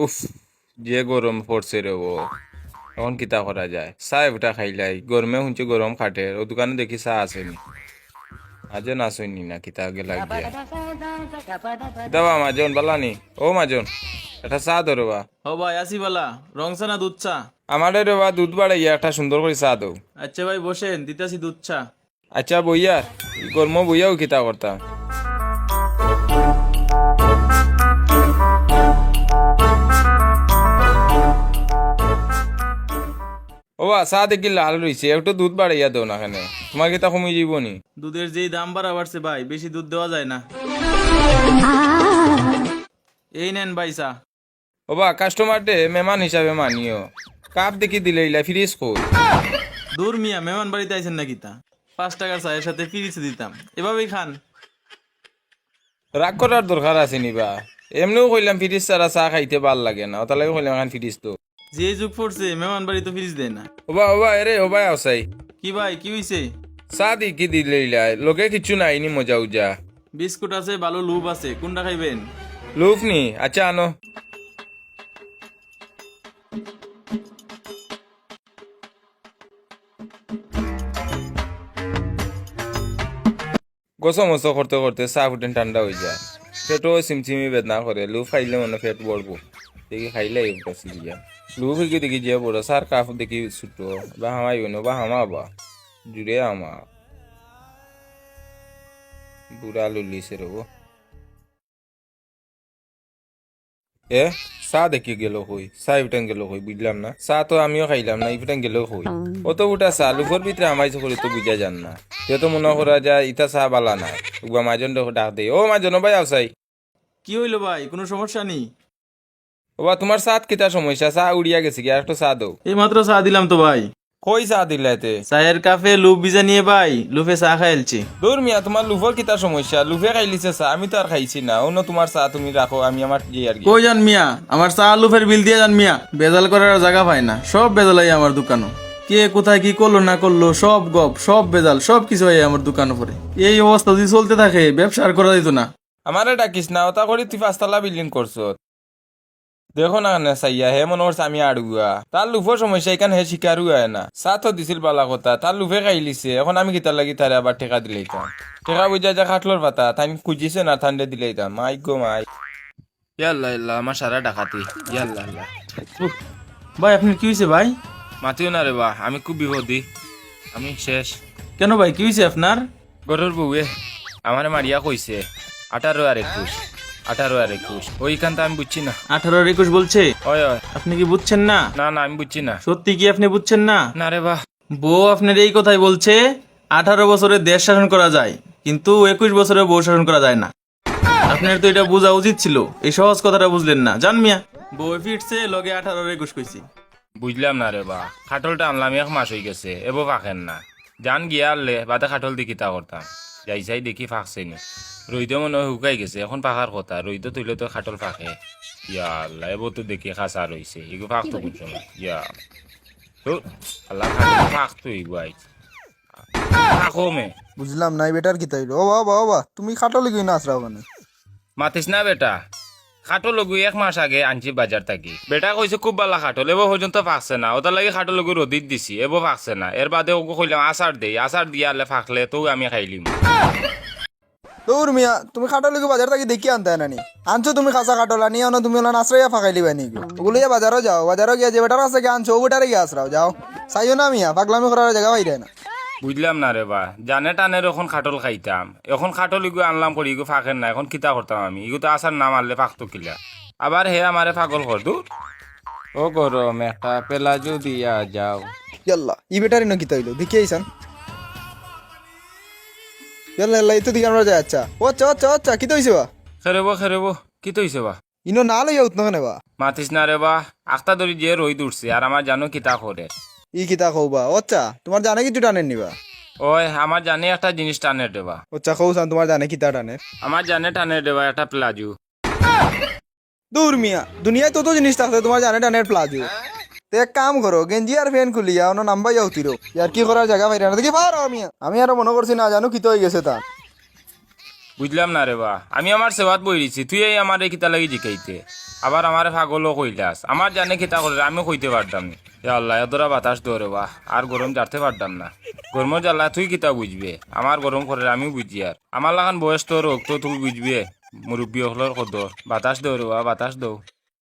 উফ, যে গরম পড়ছে রে ও, এখন কিতা করা যায়? চা একটা খাইলাই, গরমে শুনছি গরম খাটে, ও দোকানে দেখি চা আসেনি, আজও নাচইনি না কিতা গেলা গিয়া। কিতা বা মাজন বালানি? ও মাজন, একটা চা দো রবা। ও ভাই আসি বালা, রং চা না দুধ চা? আমারে রবা দুধ বাড়াইয়া একটা সুন্দর করে চা দো। আচ্ছা ভাই বসেন, দিতাছি দুধ চা। আচ্ছা বইয়া, গরম বইয়াও কিতা করতাম। ও বা চা দেখি লাল রইছে, একটু দুধ বাড়াইয়া দো না কেনে, তোমার কিতা কমে যাইব নি? দুধের যেই দাম বাড়া বাড়ছে ভাই, বেশি দুধ দেওয়া যায় না। এই নেন ভাই চা। ও বা কাস্টমার ডে মেহমান হিসাবে মানিও, কাপ দেখি দিলে ইলা ফ্রিজ কই? দূর মিয়া, মেহমান বাড়িতে আইছেন নাকি তা? 5 টাকার চায়ের সাথে ফিরিছে দিতাম, এভাবেই খান। রাগ করার দরকার আছে নিবা, এমনিও কইলাম ফ্রিজ ছাড়া চা খাইতে ভাল লাগে না, ওটা লাগে কইলাম এখন ফ্রিজ তো। যে যুগ পড়ছে মেহমান বাড়ি তো ফিরিস দেয় না। ওবা এরে ওবা আসাই, কি ভাই কি হইছে? চা দি কি দিলে ইলা লোকে কিচ্ছু নাই নি মজা উজা। বিস্কুট আছে, ভালো লুব আছে, কোনটা খাইবেন? লুফ নি, আচ্ছা আনো। গোসো মসো করতে করতে চা ফুটেন ঠান্ডা হয়ে যায়, পেটও সিমসিমি বেদনা করে, লুফ খাইলে মনে পেট বড়বো, দেখি খাইলে গিয়া লুফ হইকে দেখি যে বড় সার কাপ দেখি ছুটো বা হামাই বনো বা হামা বা জুড়ে আমা বুড়া লুলিছে রবো। এ চা দেখি গেল কই, চা ইফটান গেল কই বুঝলাম না, চা তো আমিও খাইলাম না, ইফটান গেল কই? অত উঠা চা লুফর ভিতরে আমাইছে করে তো বুঝা যান না, যেহেতু মনে করা যায় ইটা চা বালা না। মাজন ডাক দেই, ও মাজন ভাই আসাই। কি হইলো ভাই, কোনো সমস্যা নেই? ওবা তোমার সাথ কিতা সমস্যা? চা উড়িয়া গেছে কি, আর একটু চা দাও। এই মাত্র চা দিলাম তো ভাই। কই চা দিলাইতে? চায়ের কাপে লুপ ভিজা নিয়ে ভাই, লুফে চা খাইলছি। দূর মিয়া, তোমার লুফর কিতা সমস্যা? লুফে খাইলিছে চা, আমি তো আর খাইছি না, অন্য তোমার চা তুমি রাখো, আমি আমার যে আর কি। কই যান মিয়া, আমার চা লুফের বিল দিয়ে যান মিয়া, বেজাল করার জায়গা পায় না, সব বেজালাই আমার দোকানও। কে কোথায় কি করলো না করলো সব গপ, সব বেজাল, সব কিছু হয় আমার দোকান উপরে। এই অবস্থা যদি চলতে থাকে ব্যবসা আর করা যেত না। আমারে ডাকিস না, ওটা করি তুই 5 তলা বিল্ডিং করছো, দেখো না না চাইয়া হে মনে করছে আমি আড়ুয়া, তার লুফর সমস্যা এখানে হে শিকারু হয় না। চা তো দিছিল বালা কথা, তার লুফে খাইলিছে, এখন আমি কিতার লাগি তারে আবার টেকা দিলাইতাম? টেকা বুঝা যা খাটলোর পাতা, তাই খুঁজিছে না ঠান্ডে দিলাইতাম। মাই গো মাই, ইয়াল্লা ইয়াল্লা আমার সারা ডাকাতি, ইয়াল্লা আল্লাহ। উফ, ভাই আপনার কি হয়েছে ভাই? মাতিও না রে বা, আমি খুব বিপদী, আমি শেষ। কেন ভাই কি হয়েছে আপনার? গরুর বউয়ে আমারে মারিয়া কইছে 18 আর 21, 18 আর 21, ওইখানটা আমি বুঝছি না। 18 আর 21 বলছে? ওই ওই, আপনি কি বুঝছেন না? না না আমি বুঝছি না। সত্যি কি আপনি বুঝছেন না? না রে বা, বউ আপনার এই কথাই বলছে, 18 বছরে দেশ শাসন করা যায়, কিন্তু 21 বছরে বউ শাসন করা যায় না। আপনার তো এটা বোঝা উচিত ছিল, এই সহজ কথাটা বুঝলেন না। জান মিয়া, বউ ফিরছে লগে 18 আর 21 কইছি। বুঝলাম না রে বা, খাটলটা আনলাম 1 মাস হয়ে গেছে, এবো ফাঁকেন না। জান গিয়া আনলে বাদে খাটল দেখি তা করতাম, যাই যাই দেখি ফাঁকছে নি। রইদ মনে হয় শুকাই গেছে, এখন ফাঁকার কথা, রইদ তুইলে তো খাটল ফাঁকে। ইয়া আল্লাহ, এবো তো দেখি খাসা রইছে, এগো ফাঁক তো কোন সময়? ইয়া তো আল্লাহ, খাটল ফাঁক তো এগো আইছে, ফাঁকো মে। বুঝলাম না, এই বেটার কি তাইলো? ও বাবা বাবা, তুমি খাটো লিখি না আসরা ওখানে। মাতিস না বেটা, খাটো লগু 1 মাস আগে আনছি বাজার থাকি, বেটা কইছে খুব ভালো খাটল, এবো পর্যন্ত ফাঁকছে না, ওটার লাগে খাটো লগু রদিত দিছি, এবো ফাঁকছে না। এর বাদে ওকে কইলাম আচার দেই, আচার দিয়ে আলে ফাঁকলে তো আমি খাইলিম। দৌড় মিয়া, তুমি খাটো লিখি বাজার থাকি দেখি আনতে নানি আনছো, তুমি খাসা খাটোলা নিয়ে আনো, তুমি ওলা আশ্রয়া ফাঁকাই লিবা নি? ওগুলো বাজারও যাও, বাজারও গিয়া যে বেটার আছে আনছো ও বেটারে গিয়ে আসরাও যাও। চাইও না মিয়া, পাগলামি করার জায়গা পাই না। বুঝলাম না রে বা, জানে টানের এখন খাটল খাইতাম, এখন খাটল ইগু আনলাম করি, ইগু ফাঁকের না, এখন কিতা করতাম আমি? ইগু তো আসার না মারলে ফাঁকতো কিলা, আবার হে আমারে পাগল কর দূর। ও গরম একটা পেলাজু দিয়া যাও। ইয়াল্লা, ই বেটারি ন কি তাইলো দেখি আইসান। ইয়াল্লা ইয়াল্লা, এই তো দিকে আমরা যাই। আচ্ছা ও আচ্ছা আচ্ছা আচ্ছা, কি তো হইছে বা? খেরেব কি তো হইছে বা? ইনো না লইয়া উঠ নখানে বা। মাতিস না রে বা, আখতা ধরি যে রই দূরছে, আর আমার জানো কিতা করে। ই কিতা কও বা? ও আচ্ছা, তোমার জানে কিছু টানেন নিবা? ওই আমার জানে একটা জিনিস টানে দেবা, আচ্ছা কও সান, তোমার জানে কিতা টানের? আমার জানে টানে দেবা একটা প্লাজু। দূর মিয়া, দুনিয়ায় তত জিনিস থাকতে তোমার জানে টানের প্লাজো। তো এক কাম করো, গেঞ্জি আর ফ্যান খুলিয়া অন্য নাম্বার যাও তিরো, আর কি করার জায়গা পাই না দেখি পারো মিয়া। আমি আরো মনে করছি না জানো কি তো হয়ে গেছে তার। বুঝলাম না রে বা, আমি আমার সেবাত বই দিছি, তুই এই আমার এই কিতা লাগি জিকাইতে, আবার আমারে পাগলও কইলাস, আমার জানে কিতা করে আমি কইতে পারতাম না। এ আল্লাহ এতরা বাতাস দৌড়ে বা, আর গরম জারতে পারতাম না। গরমের জ্বালা তুই কিতা বুঝবে, আমার গরম করে আমি বুঝি আর আমার লাগান বয়স তোর হোক তো তুই বুঝবে, মুরব্বী হলর কদর, বাতাস দৌড়ে বা বাতাস দৌ।